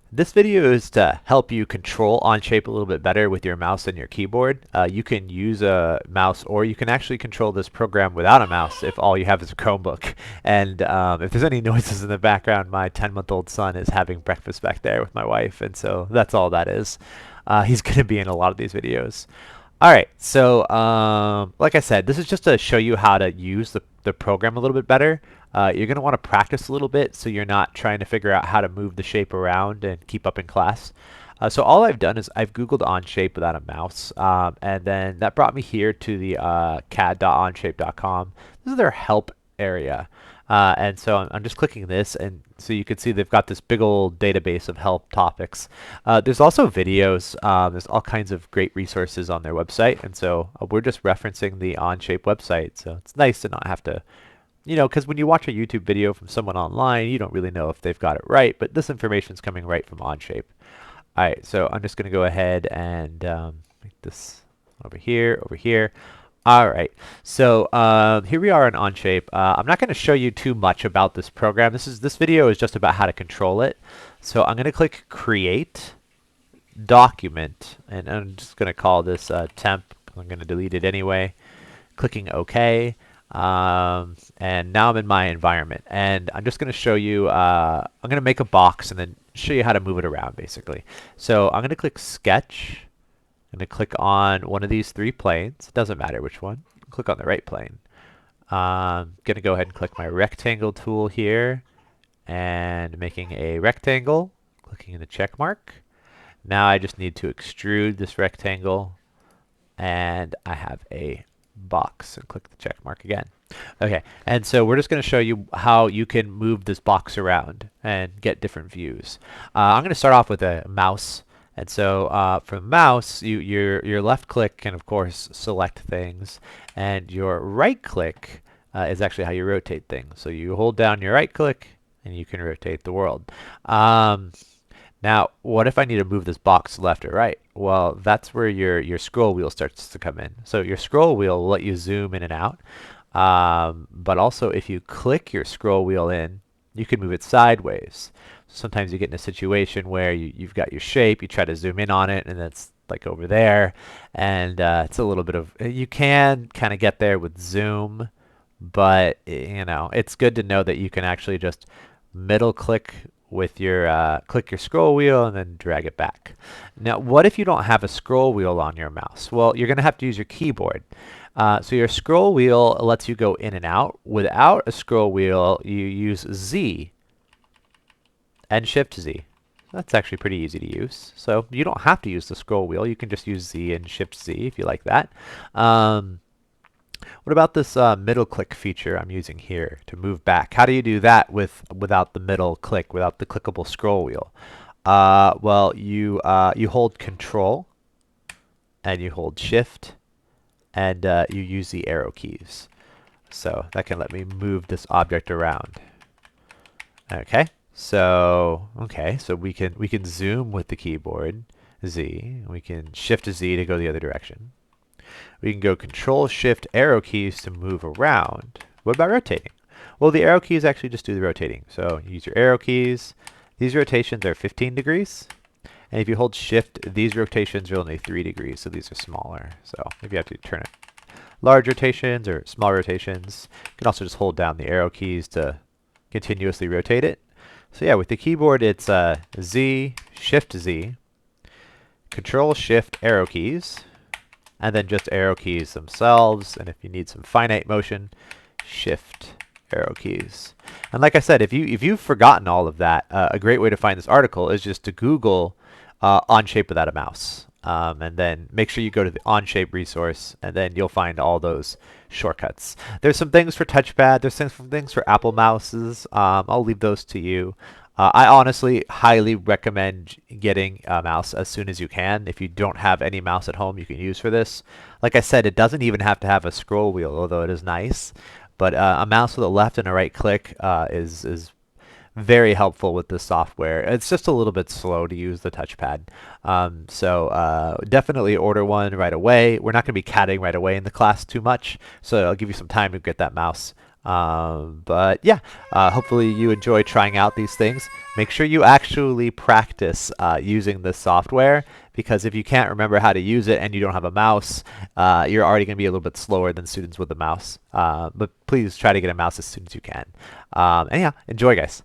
This video is to help you control Onshape a little bit better with your mouse and your keyboard. You can use a mouse, or you can actually control this program without a mouse if all you have is a Chromebook. And if there's any noises in the background, my 10-month-old son is having breakfast back there with my wife, and so that's all that is. He's going to be in a lot of these videos. All right, so like I said, this is just to show you how to use the program a little bit better. You're going to want to practice a little bit so you're not trying to figure out how to move the shape around and keep up in class. So all I've done is I've Googled Onshape without a mouse, and then that brought me here to the cad.onshape.com. This is their help area. And so I'm just clicking this, and so you can see they've got this big old database of help topics. There's also videos. There's all kinds of great resources on their website, and so we're just referencing the Onshape website. So it's nice to not have to, because when you watch a YouTube video from someone online, you don't really know if they've got it right, but this information is coming right from Onshape. All right, so I'm just going to go ahead and make this over here, over here. All right, so here we are in Onshape. I'm not going to show you too much about this program. This video is just about how to control it. So I'm going to click Create, Document, and I'm just going to call this temp. I'm going to delete it anyway. Clicking OK, and now I'm in my environment, and I'm just going to show you. I'm going to make a box and then show you how to move it around, basically. So I'm going to click Sketch. I'm going to click on one of these three planes. It doesn't matter which one. Click on the right plane. I'm going to go ahead and click my rectangle tool here and making a rectangle. Clicking in the check mark. Now I just need to extrude this rectangle, and I have a box, and click the check mark again. Okay, and so we're just going to show you how you can move this box around and get different views. I'm going to start off with a mouse. And so for the mouse, your left click can, of course, select things. And your right click is actually how you rotate things. So you hold down your right click, and you can rotate the world. Now, what if I need to move this box left or right? Well, that's where your scroll wheel starts to come in. So your scroll wheel will let you zoom in and out. But also, if you click your scroll wheel in, you can move it sideways. Sometimes you get in a situation where you've got your shape, you try to zoom in on it, and it's like over there, and it's a little bit of, you can kind of get there with zoom, but it's good to know that you can actually just middle click with your click your scroll wheel and then drag it back. Now, what if you don't have a scroll wheel on your mouse? Well, you're going to have to use your keyboard. So your scroll wheel lets you go in and out. Without a scroll wheel, you use Z and Shift Z. That's actually pretty easy to use. So you don't have to use the scroll wheel. You can just use Z and Shift Z if you like that. What about this middle click feature I'm using here to move back? How do you do that without the middle click, without the clickable scroll wheel? Well, you hold Control and you hold Shift, and you use the arrow keys. So that can let me move this object around. Okay. So we can zoom with the keyboard Z. We can Shift Z to go the other direction. We can go Control Shift arrow keys to move around. What about rotating? Well, the arrow keys actually just do the rotating. So you use your arrow keys. These rotations are 15 degrees. And if you hold Shift, these rotations are only 3 degrees, so these are smaller. So if you have to turn it large rotations or small rotations, you can also just hold down the arrow keys to continuously rotate it. So yeah, with the keyboard, it's Z, Shift Z, Control Shift arrow keys, and then just arrow keys themselves. And if you need some finite motion, Shift arrow keys. And like I said, if you've forgotten all of that, a great way to find this article is just to Google Onshape without a mouse. And then make sure you go to the Onshape resource, and then you'll find all those shortcuts. There's some things for touchpad. There's some things for Apple mouses. I'll leave those to you. I honestly highly recommend getting a mouse as soon as you can. If you don't have any mouse at home you can use for this. Like I said, it doesn't even have to have a scroll wheel, although it is nice. But a mouse with a left and a right click is very helpful with this software. It's just a little bit slow to use the touchpad. So definitely order one right away. We're not going to be CADing right away in the class too much, so I'll give you some time to get that mouse. But yeah, hopefully you enjoy trying out these things. Make sure you actually practice using this software, because if you can't remember how to use it and you don't have a mouse, you're already going to be a little bit slower than students with a mouse. But please try to get a mouse as soon as you can. And yeah, enjoy, guys.